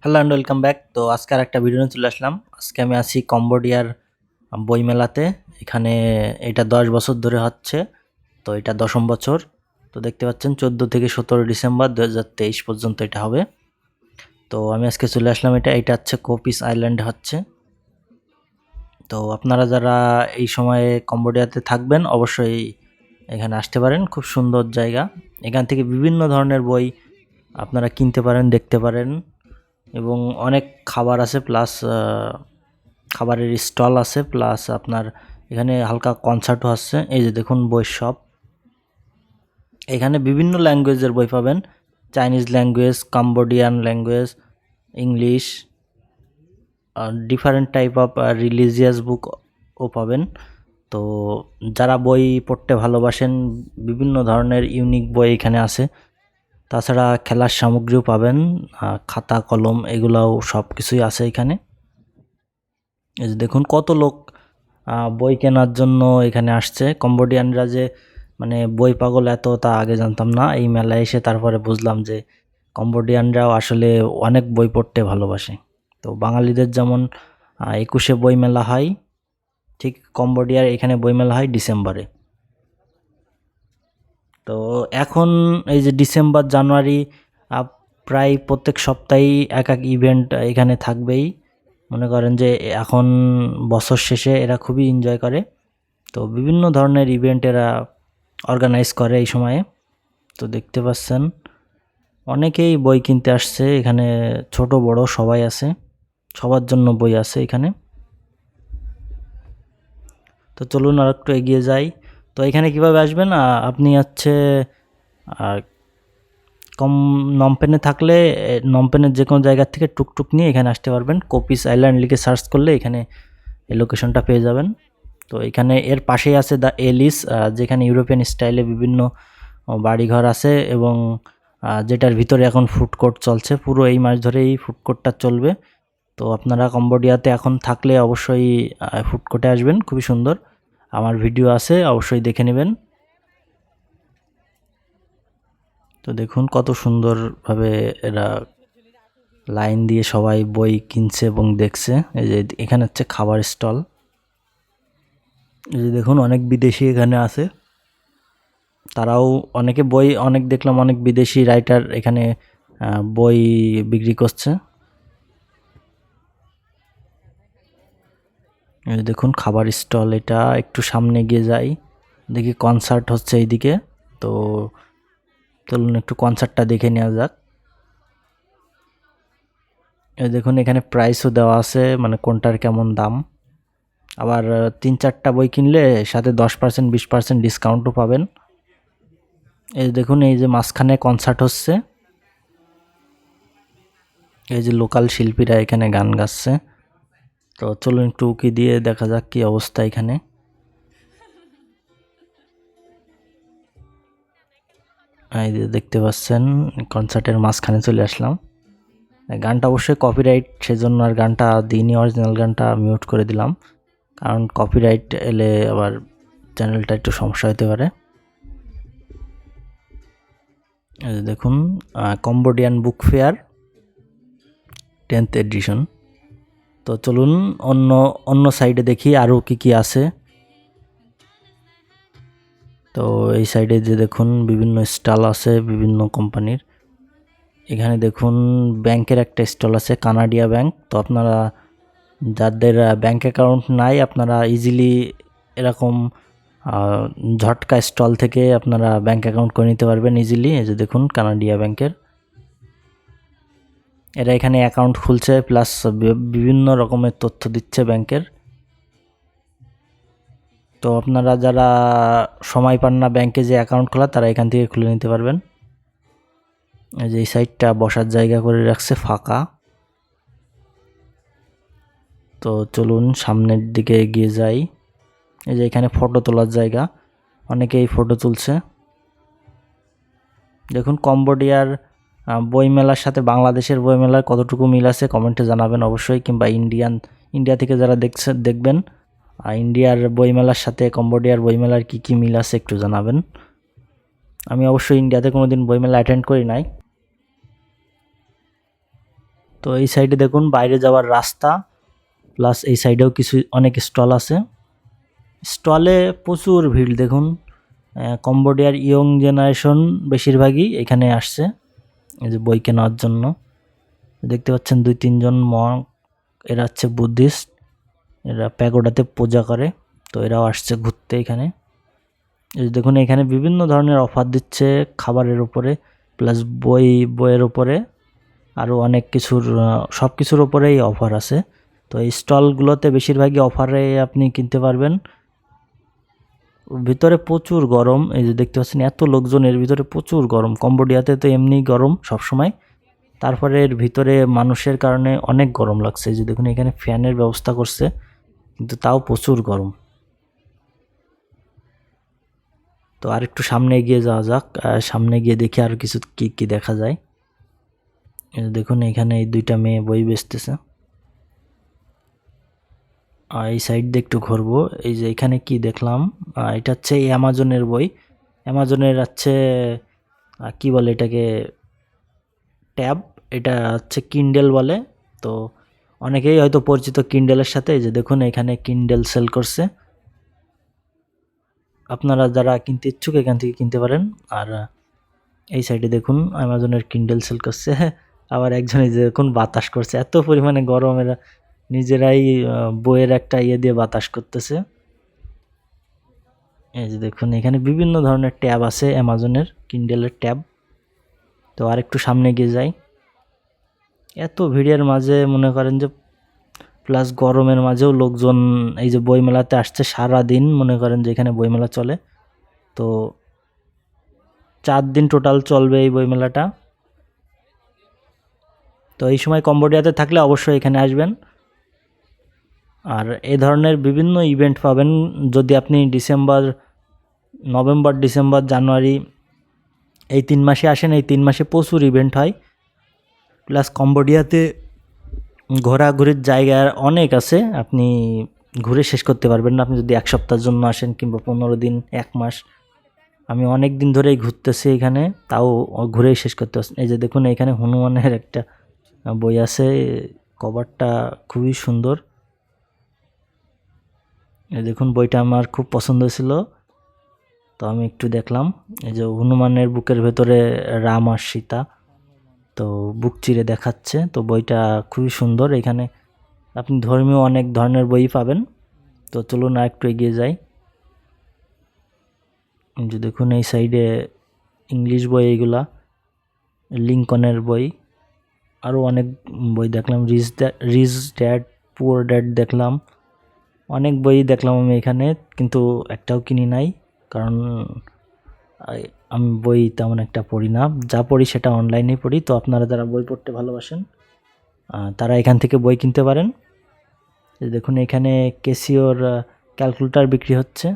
Hello and welcome back. তো আজকে আর একটা ভিডিও নিয়ে চলে আসলাম। আজকে আমি আছি কম্বোডিয়ার বইমেলাতে। এখানে এটা 10 বছর ধরে হচ্ছে, তো এটা 10ম বছর। তো দেখতে পাচ্ছেন 14 থেকে 17 ডিসেম্বর 2023 পর্যন্ত এটা হবে। তো আমি আজকে চলে আসলাম, এটা হচ্ছে কোপিস আইল্যান্ডে হচ্ছে। তো আপনারা যারা এই সময়ে কম্বোডিয়াতে থাকবেন অবশ্যই এখানে আসতে পারেন, খুব সুন্দর জায়গা। এখান থেকে বিভিন্ন ধরনের বই আপনারা কিনতে পারেন, দেখতে পারেন, এবং অনেক খাবার আছে, প্লাস খাবারের স্টল আছে, প্লাস আপনার এখানে হালকা কনসার্টও আছে। এই যে দেখুন বইয়ের শপ, এখানে বিভিন্ন ল্যাঙ্গুয়েজের বই পাবেন, Chinese language, Cambodian language, English, different type of religious বুকও পাবেন। তো যারা বই পড়তে ভালোবাসেন, বিভিন্ন ধরনের ইউনিক বই এখানে আছে। তাছাড়া খেলার সামগ্রীও পাবেন, খাতা কলম এগুলাও সব কিছুই আছে এখানে। এই যে দেখুন কত লোক বই কেনার জন্য এখানে আসছে। কম্বোডিয়ানরা যে মানে বই পাগল এত, তা আগে জানতাম না। এই মেলায় এসে তারপরে বুঝলাম যে কম্বোডিয়ানরাও আসলে অনেক বই পড়তে ভালোবাসে। তো বাঙালিদের যেমন 21শে বই মেলা হয়, ঠিক কম্বোডিয়ার এখানে বই মেলা হয় ডিসেম্বরে। তো এখন এই যে ডিসেম্বর জানুয়ারি প্রায় প্রত্যেক সপ্তাহেই এক ইভেন্ট এখানে থাকবেই। মনে করেন যে এখন বছর শেষে এরা খুবই এনজয় করে, তো বিভিন্ন ধরনের ইভেন্ট এরা অর্গানাইজ করে এই সময়ে। তো দেখতে পাচ্ছেন অনেকেই বই কিনতে আসছে এখানে, ছোট বড় সবাই আছে, সবার জন্য বই আছে এখানে। তো চলুন আর একটু এগিয়ে যাই। তো এখানে কিভাবে আসবেন, আপনি হচ্ছে নমপেনে থাকলে নমপেনের যে কোনো জায়গা থেকে টুকটুক নিয়ে এখানে আসতে পারবেন। কোপিস আইল্যান্ড লিখে সার্চ করলে এখানে এই লোকেশনটা পেয়ে যাবেন। তো এখানে এর পাশেই আছে দ্য এলিস, যেখানে ইউরোপিয়ান স্টাইলে বিভিন্ন বাড়িঘর আছে, এবং যেটার ভিতরে এখন ফুড কোর্ট চলছে। পুরো এই মাস ধরে এই ফুড কোর্টটা চলবে। তো আপনারা কম্বোডিয়াতে এখন থাকলে অবশ্যই ফুড কোর্টে আসবেন, খুবই সুন্দর। আমার ভিডিও আছে, অবশ্যই দেখে নেবেন। তো দেখুন কত সুন্দরভাবে এরা লাইন দিয়ে সবাই বই কিনছে এবং দেখছে। এই যে এখানে হচ্ছে খাবার স্টল। এই যে দেখুন অনেক বিদেশি এখানে আছে, তারাও অনেকে বই অনেক দেখলাম, অনেক বিদেশি রাইটার এখানে বই বিক্রি করছে। এই যে দেখুন খাবার স্টল, এটা একটু সামনে গিয়ে যাই, দেখি কনসার্ট হচ্ছে এইদিকে। তো চলুন একটু কনসার্টটা দেখে নেওয়া যাক। এই দেখুন এখানে প্রাইসও দেওয়া আছে, মানে কোনটার কেমন দাম। আবার 3-4টা বই কিনলে সাথে 10% 20% ডিসকাউন্টও পাবেন। এই দেখুন এই যে মাঝখানে কনসার্ট হচ্ছে, এই যে লোকাল শিল্পীরা এখানে গান গাচ্ছে। তো চলুন একটু উকি দিয়ে দেখা যাক কি অবস্থা এখানে। এই যে দেখতে পাচ্ছেন কনসার্টের মাঝখানে চলে আসলাম। গানটা অবশ্যই কপিরাইট, সেজন্য আর গানটা দিইনি, অরিজিনাল গানটা মিউট করে দিলাম, কারণ কপিরাইট এলে আবার চ্যানেলটা একটু সমস্যা হতে পারে। এই যে দেখুন Cambodian book fair 10th addition. তো চলুন অন্য অন্য সাইডে দেখি আরও কি কি আছে। তো এই সাইডে যে দেখুন বিভিন্ন স্টল আছে বিভিন্ন কোম্পানির। এখানে দেখুন ব্যাংকের একটা স্টল আছে, কানাডিয়া ব্যাংক। তো আপনারা যাদের ব্যাংক অ্যাকাউন্ট নাই, আপনারা ইজিলি এরকম ঝটকা স্টল থেকে আপনারা ব্যাংক অ্যাকাউন্ট করে নিতে পারবেন ইজিলি। এই যে দেখুন কানাডিয়া ব্যাংকের, এরা এখানে অ্যাকাউন্ট খুলছে, প্লাস বিভিন্ন রকমের তথ্য দিচ্ছে ব্যাংকের। তো আপনারা যারা সময় পান না ব্যাংকে যে অ্যাকাউন্ট খোলা, তারা এখান থেকে খুলে নিতে পারবেন। এই যে এই সাইডটা বসার জায়গা করে রাখছে ফাঁকা। তো চলুন সামনের দিকে এগিয়ে যাই। এই যে এখানে ফটো তোলার জায়গা, অনেকেই ফটো তুলছে। দেখুন কম্বোডিয়ার বইমেলার সাথে বাংলাদেশের বইমেলার কতটুকু মিল আছে কমেন্টে জানাবেন অবশ্যই, কিংবা ইন্ডিয়া থেকে যারা দেখবেন ইন্ডিয়ার বইমেলার সাথে কম্বোডিয়ার বইমেলার কি কি মিল আছে একটু জানাবেন। আমি অবশ্যই ইন্ডিয়াতে কোনোদিন বইমেলা অ্যাটেন্ড করি নাই। তো এই সাইডে দেখুন বাইরে যাওয়ার রাস্তা, প্লাস এই সাইডেও কিছু অনেক স্টল আছে। স্টলে প্রচুর ভিড় দেখুন। কম্বোডিয়ার ইয়ং জেনারেশন বেশিরভাগই এখানে আসছে এই যে বই কেনার জন্য। দেখতে পাচ্ছেন 2-3 জন মঙ্ক, এরা হচ্ছে বুদ্ধিস্ট, এরা প্যাগোডাতে পূজা করে। তো এরাও আসছে ঘুরতে এখানে। এই যে দেখুন এখানে বিভিন্ন ধরনের অফার দিচ্ছে খাবারের উপরে, প্লাস বইয়ের উপরে, আরও অনেক কিছুর, সব কিছুর ওপরেই অফার আছে। তো এই স্টলগুলোতে বেশিরভাগই অফারে আপনি কিনতে পারবেন। ভিতরে প্রচুর গরম, এই যে দেখতে পাচ্ছেন এত লোকজন, এর ভিতরে প্রচুর গরম। কম্বোডিয়াতে তো এমনি গরম সবসময়, তারপরে এর ভিতরে মানুষের কারণে অনেক গরম লাগছে। এই যে দেখুন এখানে ফ্যানের ব্যবস্থা করছে, কিন্তু তাও প্রচুর গরম। তো আর একটু সামনে এগিয়ে যাওয়া যাক, সামনে গিয়ে দেখি আর কিছু কি দেখা যায়। দেখুন এখানে এই 2টা মেয়ে বই বেচতেছে। এই সাইড দিয়ে একটু ঘুরবো। এই যে এখানে কি দেখলাম, এটা হচ্ছে অ্যামাজনের বই। অ্যামাজনের হচ্ছে কি বলে এটাকে, ট্যাব। এটা হচ্ছে কিন্ডেল বলে। তো অনেকেই হয়তো পরিচিত কিন্ডেলের সাথে। এই যে দেখুন এখানে কিন্ডেল সেল করছে, আপনারা যারা কিনতে ইচ্ছুক এখান থেকে কিনতে পারেন। আর এই সাইডে দেখুন অ্যামাজনের কিন্ডেল সেল করছে। আবার একজনে যে দেখুন বাতাস করছে, এত পরিমাণে গরম, এরা নিজেরাই বইয়ের একটা দিয়ে বাতাস করতেছে। এই যে দেখুন এখানে বিভিন্ন ধরনের ট্যাব আছে অ্যামাজনের কিন্ডেলের ট্যাব। তো আর একটু সামনে গিয়ে যাই। এত ভিড়ের মাঝে মনে করেন যে, প্লাস গরমের মাঝেও লোকজন এই যে বইমেলাতে আসছে সারা দিন। মনে করেন যে এখানে বইমেলা চলে, তো 4 দিন টোটাল চলবে এই বইমেলাটা। তো এই সময় কম্বোডিয়াতে থাকলে অবশ্যই এখানে আসবেন। আর এই ধরনের বিভিন্ন ইভেন্ট পাবেন যদি আপনি নভেম্বর, ডিসেম্বর, জানুয়ারি এই 3 মাসে আসেন। এই 3 মাসে প্রচুর ইভেন্ট হয়। প্লাস কম্বোডিয়াতে ঘোরাঘুরির জায়গা অনেক আছে, আপনি ঘুরে শেষ করতে পারবেন না আপনি যদি 1 সপ্তাহের জন্য আসেন, কিংবা 15 দিন, 1 মাস। আমি অনেক দিন ধরেই ঘুরতেছি এখানে, তাও ঘুরেই শেষ করতে পারছি। এই যে দেখুন এখানে হনুমানের একটা বই আছে, কভারটা খুবই সুন্দর। এই দেখুন বইটা আমার খুব পছন্দ ছিল, তো আমি একটু দেখলাম। এই যে হনুমানের বুকের ভেতরে রাম আর সীতা, তো বুক চিরে দেখাচ্ছে। তো বইটা খুবই সুন্দর। এখানে আপনি ধর্মীয় অনেক ধরনের বই পাবেন। তো চলুন আর একটু এগিয়ে যাই। যে দেখুন এই সাইডে ইংলিশ বই, এইগুলা লিঙ্কনের বই, আরও অনেক বই দেখলাম। রিচ ড্যাড পুয়ার ড্যাড দেখলাম, অনেক বই দেখলাম আমি এখানে, কিন্তু একটাও কিনি নাই, কারণ আমি বই তেমন একটা পড়ি না। যা পড়ি সেটা অনলাইনে পড়ি। তো আপনারা যারা বই পড়তে ভালোবাসেন তারা এখান থেকে বই কিনতে পারেন। দেখুন এখানে ক্যাসিওর ক্যালকুলেটর বিক্রি হচ্ছে।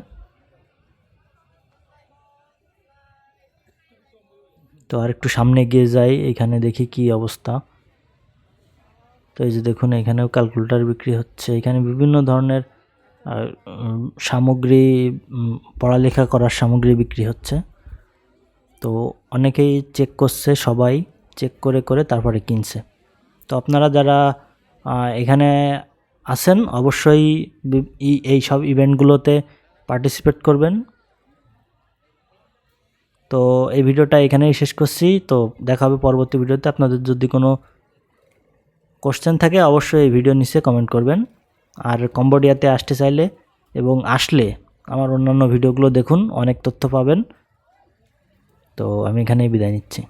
তো আর একটু সামনে গিয়ে যাই, এখানে দেখি কি অবস্থা। তো এই যে দেখুন এখানেও ক্যালকুলেটর বিক্রি হচ্ছে। এখানে বিভিন্ন ধরনের সামগ্রী, পড়ালেখা করার সামগ্রী বিক্রি হচ্ছে। তো অনেকেই চেক করছে, সবাই চেক করে তারপরে কিনছে। তো আপনারা যারা এখানে আসেন অবশ্যই এই সব ইভেন্টগুলোতে পার্টিসিপেট করবেন। তো এই ভিডিওটা এখানেই শেষ করছি। তো দেখা হবে পরবর্তী ভিডিওতে। আপনাদের যদি কোনো কোশ্চেন থাকে অবশ্যই এই ভিডিওর নিচে কমেন্ট করবেন। আর কম্বোডিয়াতে আসতে চাইলে এবং আসলে আমার অন্যান্য ভিডিওগুলো দেখুন, অনেক তথ্য পাবেন। তো আমি এখানেই বিদায় নিচ্ছি।